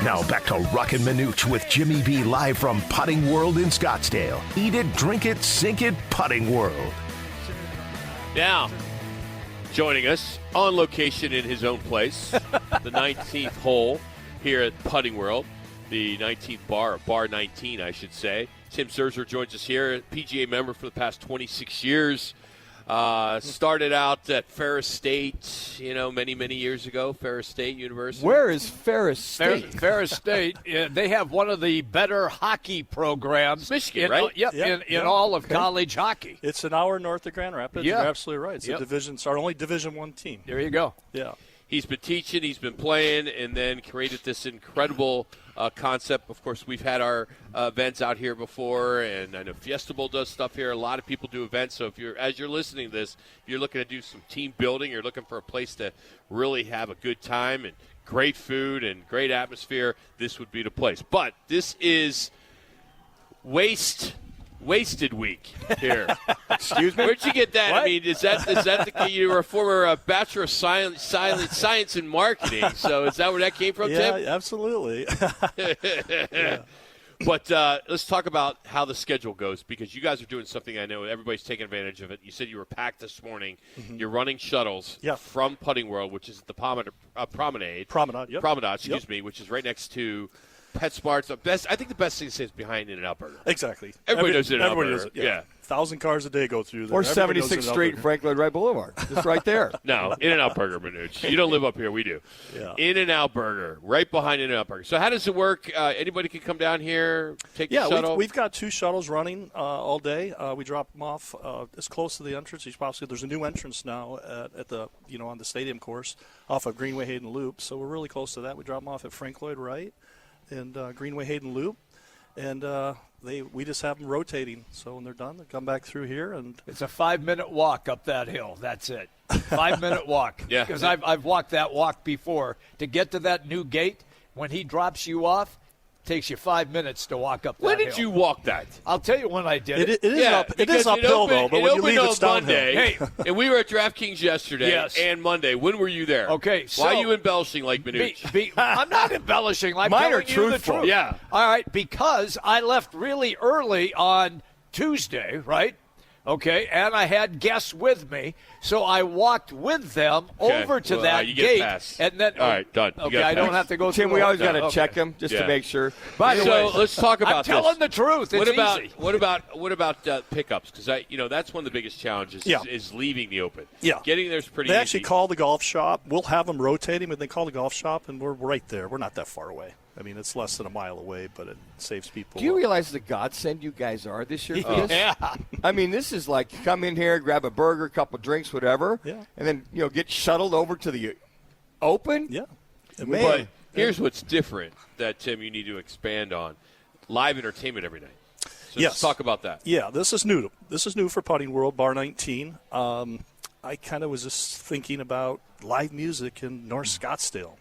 Now back to Rockin' Minuch with Jimmy B live from Putting World in Scottsdale. Eat it, drink it, sink it, Putting World. Now, joining us on location in his own place, the 19th hole here at Putting World, the 19th bar 19, I should say. Tim Serzer joins us here, PGA member for the past 26 years. Started out at Ferris State, many, many years ago, Ferris State University. Where is Ferris State? Ferris State, they have one of the better hockey programs. Michigan, right? In all of college hockey. It's an hour north of Grand Rapids. Yeah. You're absolutely right. It's our only Division I team. There you go. Yeah. He's been teaching, he's been playing, and then created this incredible concept. Of course, we've had our events out here before, and I know Fiesta Bowl does stuff here. A lot of people do events. So as you're listening to this, if you're looking to do some team building, you're looking for a place to really have a good time and great food and great atmosphere, this would be the place. But this is Wasted Week here. Excuse me? Where'd you get that? What? I mean, is that you were a former Bachelor of Science in Marketing, so is that where that came from, Yeah, Tim? absolutely. But let's talk about how the schedule goes, because you guys are doing something I know everybody's taking advantage of it. You said you were packed this morning. Mm-hmm. You're running shuttles from Putting World, which is at the Promenade, which is right next to PetSmart's. I think the best thing to say is behind In-N-Out Burger. Exactly. Everybody knows In-N-Out Burger. Knows it, Yeah. 1,000 cars a day go through there. Or Everybody knows 76th In-N-Out Street, Burger. Franklin Wright Boulevard. Just right there. No, In-N-Out Burger, Minuch. You don't live up here. We do. Yeah. In-N-Out Burger, right behind In-N-Out Burger. So how does it work? Anybody can come down here, take the shuttle? Yeah, we've got 2 shuttles running all day. We drop them off as close to the entrance as possible. There's a new entrance now at the on the stadium course off of Greenway Hayden Loop. So we're really close to that. We drop them off at Frank Lloyd Wright and Greenway Hayden Loop. And we just have them rotating. So when they're done, they come back through here. And It's a 5-minute walk up that hill. That's it. 5-minute walk. Yeah. Because I've walked that walk before. To get to that new gate, when he drops you off, takes you 5 minutes to walk up that When hill. did you walk that? I'll tell you when I did it. it is because uphill, opened, though, but when you leave, it's downhill. Monday, Hey. and we were at DraftKings yesterday Yes. and Monday. When were you there? Okay, Why are so- you embellishing like Minuch? I'm not embellishing. I'm Mine are telling you the truthful. truth. Yeah. All right, because I left really early on Tuesday, right? Okay, and I had guests with me, so I walked with them Okay. over to Well, that you get a gate, pass. and then All right, done. You Okay, got a I don't pass. have to go through. Tim, we always got to Okay. check them just Yeah. to make sure. By the So way, let's talk about I'm telling this. the truth. It's easy. What about pickups? Because that's one of the biggest challenges is leaving the Open. Yeah. Getting there's pretty They easy. actually call the golf shop. We'll have them rotating, but they call the golf shop, and we're right there. We're not that far away. I mean, it's less than a mile away, but it saves people. do you realize the godsend you guys are this year for this? Yeah. I mean, this is like come in here, grab a burger, a couple drinks, whatever, Yeah. and then get shuttled over to the Open. Yeah. And Man. But here's what's different that, Tim, you need to expand on. Live entertainment every night. So let's Yes. talk about that. Yeah, this is new. This is new for Putting World, Bar 19. I kind of was just thinking about live music in North Scottsdale.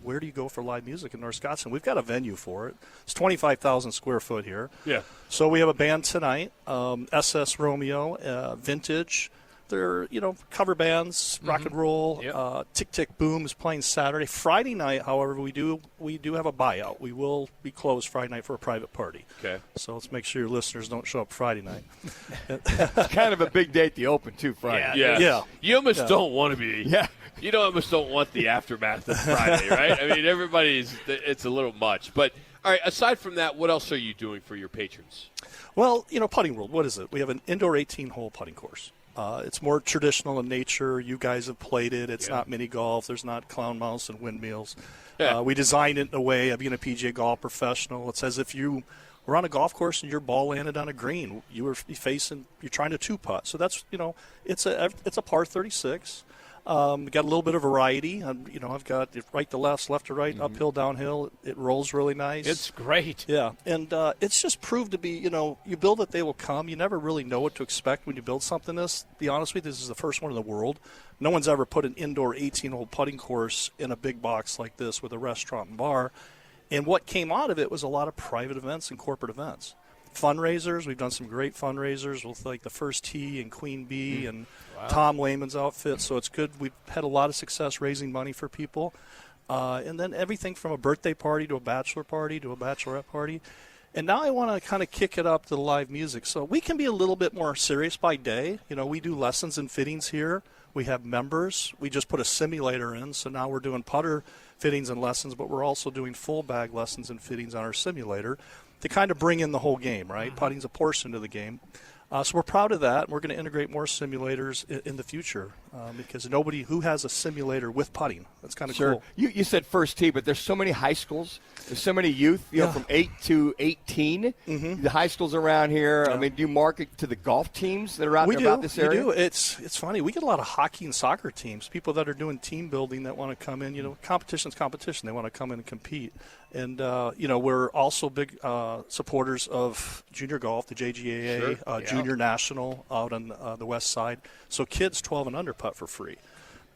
Where do you go for live music in North Scottsdale? We've got a venue for it. It's 25,000 square foot here. Yeah. So we have a band tonight, SS Romeo, Vintage. They're, cover bands, rock and roll. Yep. Tick Tick Boom is playing Saturday. Friday night, however, we do have a buyout. We will be closed Friday night for a private party. Okay. So let's make sure your listeners don't show up Friday night. It's kind of a big day at the Open too, Friday. Yeah. You almost don't want to be. Yeah. You almost don't want the aftermath of Friday, right? I mean, it's a little much. But, all right, aside from that, what else are you doing for your patrons? Well, Putting World, what is it? We have an indoor 18-hole putting course. It's more traditional in nature. You guys have played it. It's not mini golf. There's not clown mouse and windmills. Yeah. We designed it in a way of being a PGA golf professional. It's as if you were on a golf course and your ball landed on a green. You're trying to two-putt. So that's, it's a par 36. We've got a little bit of variety. I've got right to left, left to right, uphill, downhill. It rolls really nice. It's great. Yeah, and it's just proved to be, you build it, they will come. You never really know what to expect when you build something this. To be honest with you, this is the first one in the world. No one's ever put an indoor 18-hole putting course in a big box like this with a restaurant and bar. And what came out of it was a lot of private events and corporate events. Fundraisers, we've done some great fundraisers with like the First Tee and Queen Bee and Tom Lehman's outfit, so it's good. We've had a lot of success raising money for people. and then everything from a birthday party to a bachelor party to a bachelorette party. And now I want to kind of kick it up to the live music. So we can be a little bit more serious by day. You know, we do lessons and fittings here. We have members. We just put a simulator in, so now we're doing putter fittings and lessons, but we're also doing full bag lessons and fittings on our simulator to kind of bring in the whole game, right? Putting's a portion of the game. So we're proud of that. We're going to integrate more simulators in the future because nobody who has a simulator with putting. That's kind of cool. You said first tee, but there's so many high schools. There's so many youth, you know, from 8 to 18. Mm-hmm. The high schools around here. Yeah. I mean, do you market to the golf teams that are out there about this area? We do. It's funny. We get a lot of hockey and soccer teams, people that are doing team building that want to come in. You know, competition's competition. They want to come in and compete. And, you know, we're also big supporters of junior golf, the JGAA, Junior National out on the west side. So kids 12 and under putt for free.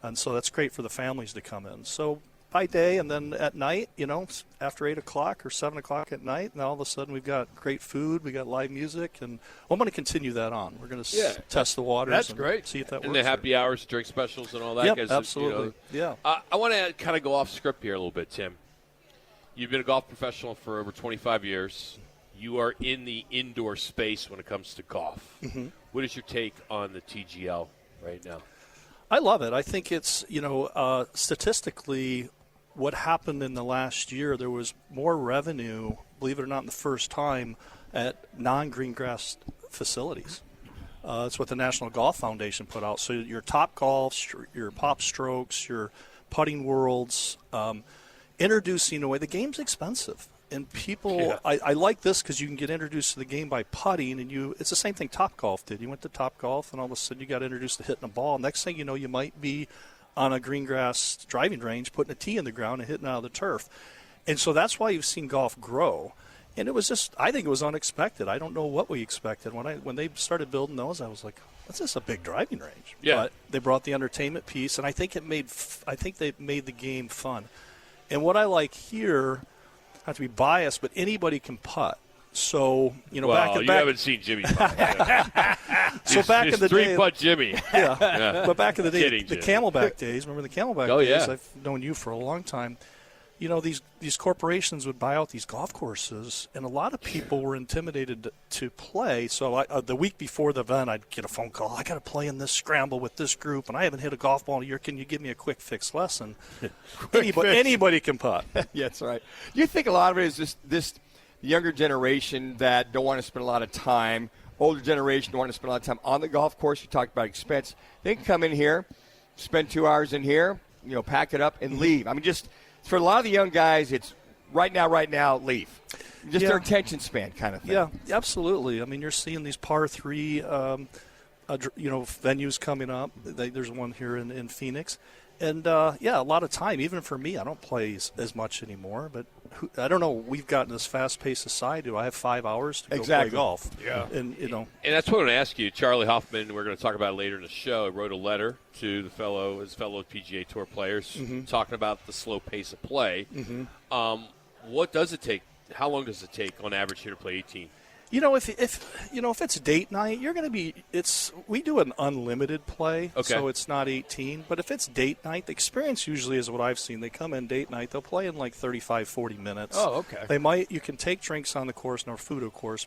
And so that's great for the families to come in. So by day and then at night, you know, after 8 o'clock or 7 o'clock at night, and all of a sudden we've got great food, we got live music, and I'm going to continue that on. We're going to test the waters. That's great. See if that works. And the happy hours, drink specials, and all that. Yep, absolutely. You know, I want to kind of go off script here a little bit, Tim. You've been a golf professional for over 25 years. You are in the indoor space when it comes to golf. Mm-hmm. What is your take on the TGL right now? I love it. I think it's, you know, statistically, what happened in the last year, there was more revenue, believe it or not, in the first time at non-green grass facilities. That's what the National Golf Foundation put out. So your Top Golfs, your Pop Strokes, your Putting Worlds, introducing away. The game's expensive. And people, I like this because you can get introduced to the game by putting, and it's the same thing Top Golf did. You went to Top Golf, and all of a sudden you got introduced to hitting a ball. Next thing you know, you might be on a green grass driving range, putting a tee in the ground and hitting out of the turf. And so that's why you've seen golf grow. And it was just, I think it was unexpected. I don't know what we expected. When they started building those, I was like, that's just a big driving range. Yeah. But they brought the entertainment piece, and I think they made the game fun. And what I like here, not to be biased, but anybody can putt. So, you know, you haven't seen Jimmy putt. So back in the day, three-putt Jimmy. Yeah. But back in the day, Kidding, the Camelback days. Remember the Camelback days? Yeah. I've known you for a long time. You know, these corporations would buy out these golf courses, and a lot of people were intimidated to play. So the week before the event, I'd get a phone call. I got to play in this scramble with this group, and I haven't hit a golf ball in a year. Can you give me a quick fix lesson? Anybody can putt. Yeah, that's right. Do you think a lot of it is just this younger generation that don't want to spend a lot of time, older generation don't want to spend a lot of time on the golf course? You talked about expense. They can come in here, spend 2 hours in here, you know, pack it up and leave. I mean, just for a lot of the young guys, it's right now, leave. Just their attention span kind of thing. Yeah, absolutely. I mean, you're seeing these par 3, venues coming up. There's one here in Phoenix. And, a lot of time. Even for me, I don't play as much anymore. But I don't know. We've gotten this fast-paced society. Do I have 5 hours to go play golf? Yeah. And, you know. And that's what I'm going to ask you. Charlie Hoffman, we're going to talk about it later in the show, wrote a letter to his fellow PGA Tour players talking about the slow pace of play. Mm-hmm. What does it take? How long does it take on average here to play 18? You know, if it's date night, you're going to be. We do an unlimited play, so it's not 18. But if it's date night, the experience usually is what I've seen. They come in date night, they'll play in like 35, 40 minutes. Oh, okay. You can take drinks on the course, no food, of course,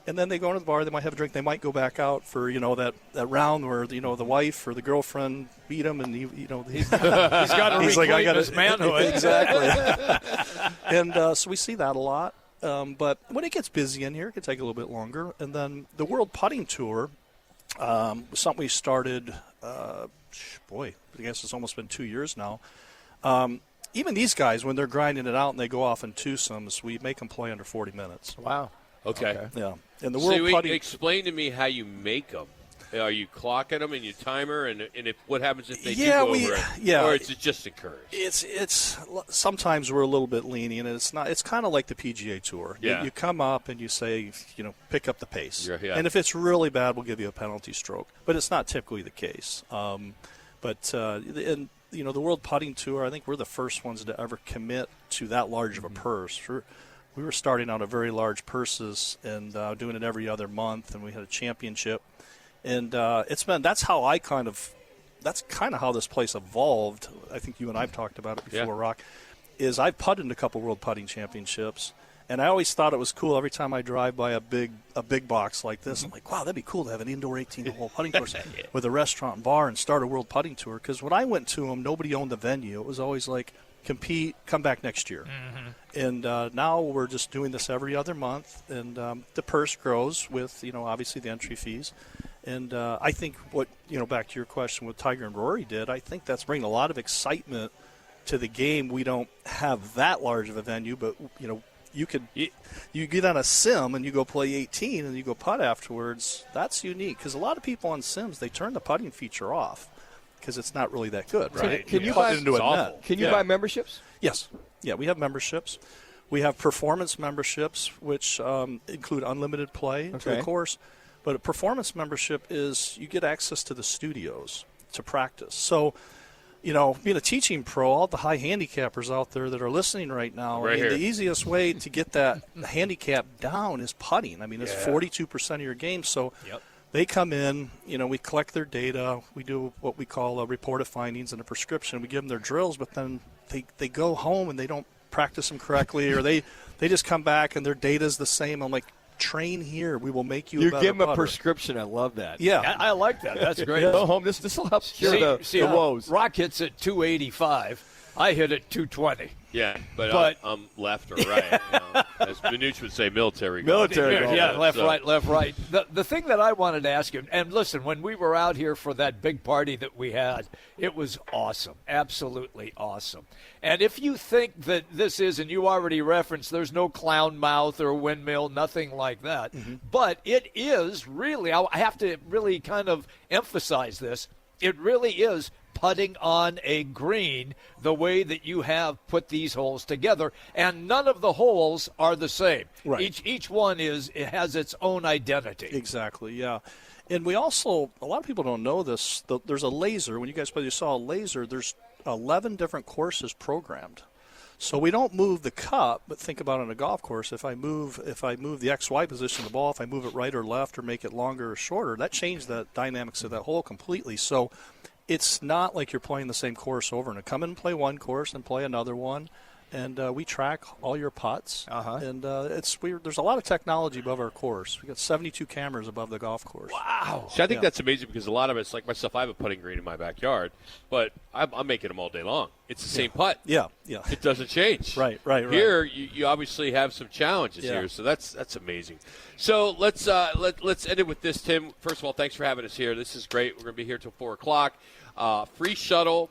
and then they go into the bar. They might have a drink. They might go back out for that round where the wife or the girlfriend beat him, and he's got to reclaim his manhood. Exactly. And so we see that a lot. But when it gets busy in here, it can take a little bit longer. And then the World Putting Tour, something we started, I guess it's almost been 2 years now. Even these guys, when they're grinding it out and they go off in twosomes, we make them play under 40 minutes. Wow. Okay. Yeah. And the World Putting. Explain to me how you make them. Are you clocking them in your timer, and what happens if they do go over it? Yeah, or is it just encouraged? It's sometimes we're a little bit lenient, and it's not. It's kind of like the PGA Tour. Yeah. You come up and you say, pick up the pace, Yeah. and if it's really bad, we'll give you a penalty stroke. But it's not typically the case. The World Putting Tour, I think we're the first ones to ever commit to that large of a purse. We were starting out at very large purses and doing it every other month, and we had a championship. And that's how I kind of that's kind of how this place evolved. I think you and I've talked about it before, Yeah. Rock, is I've putted in a couple World Putting Championships, and I always thought it was cool every time I drive by a big box like this. I'm like, wow, that'd be cool to have an indoor 18-hole putting course with a restaurant and bar and start a World Putting Tour. Because when I went to them, nobody owned the venue. It was always like, compete, come back next year. And now we're just doing this every other month, and the purse grows with, obviously the entry fees. And I think what, back to your question, what Tiger and Rory did, I think that's bringing a lot of excitement to the game. We don't have that large of a venue, but, you get on a sim and you go play 18 and you go putt afterwards. That's unique because a lot of people on sims, they turn the putting feature off because it's not really that good, right? Can you putt buy into a net. Can you buy memberships? Yes. Yeah, we have memberships. We have performance memberships, which include unlimited play to the course. But a performance membership is you get access to the studios to practice. So, being a teaching pro, all the high handicappers out there that are listening right now, the easiest way to get that handicap down is putting. I mean, it's 42% of your game. So they come in, we collect their data. We do what we call a report of findings and a prescription. We give them their drills, but then they go home and they don't practice them correctly, or they just come back and their data is the same. I'm like, train here. We will make you a better give them a putter. prescription. I love that. Yeah. I like that. That's great. Go home. This will help cure the woes. Rock hits at 285. I hit at 220. Yeah, but I'm left or right. As Minuch would say, military. Military golf. Yeah, left, right. The thing that I wanted to ask you, and listen, when we were out here for that big party that we had, it was awesome, absolutely awesome. And if you think that this is, and you already referenced, there's no clown mouth or windmill, nothing like that, but it is really, I have to really kind of emphasize this, it really is putting on a green the way that you have put these holes together, and none of the holes are the same. Right. Each one it has its own identity. Exactly, yeah. And we also, a lot of people don't know this, there's a laser. When you guys probably saw a laser, there's 11 different courses programmed. So we don't move the cup, but think about it on a golf course. If I move the XY position of the ball, if I move it right or left or make it longer or shorter, that changes the dynamics of that hole completely. So it's not like you're playing the same course over and over. Come in and play one course and play another one. And we track all your putts. And it's weird. There's a lot of technology above our course. We got 72 cameras above the golf course. Wow. See, I think that's amazing because a lot of it's like myself. I have a putting green in my backyard, but I'm making them all day long. It's the same putt. Yeah. It doesn't change. Right. Here, you obviously have some challenges here, so that's amazing. So let's end it with this, Tim. First of all, thanks for having us here. This is great. We're going to be here till 4:00. Free shuttle.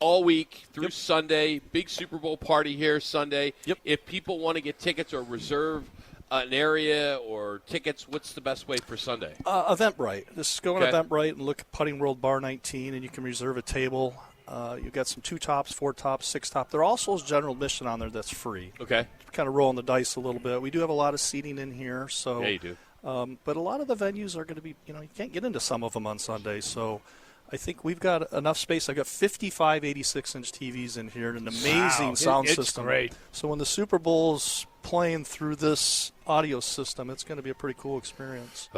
All week through Sunday. Big Super Bowl party here Sunday. If people want to get tickets or reserve an area or tickets, what's the best way for Sunday? Eventbrite. Just go on Eventbrite and look at Putting World Bar 19, and you can reserve a table. You've got some 2 tops, 4 tops, 6 tops. There also is general admission on there that's free. Okay. Kind of rolling the dice a little bit. We do have a lot of seating in here. So, yeah, you do. But a lot of the venues are going to be, you can't get into some of them on Sunday. So I think we've got enough space. I got 55 86-inch TVs in here and an amazing sound system. It's great. So when the Super Bowl's playing through this audio system, it's going to be a pretty cool experience.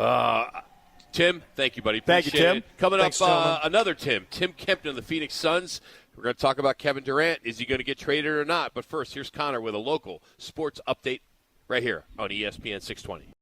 Tim, thank you, buddy. Thank you, Appreciate Tim. it. Coming Thanks, up, another Tim Kempton of the Phoenix Suns. We're going to talk about Kevin Durant. Is he going to get traded or not? But first, here's Connor with a local sports update right here on ESPN 620.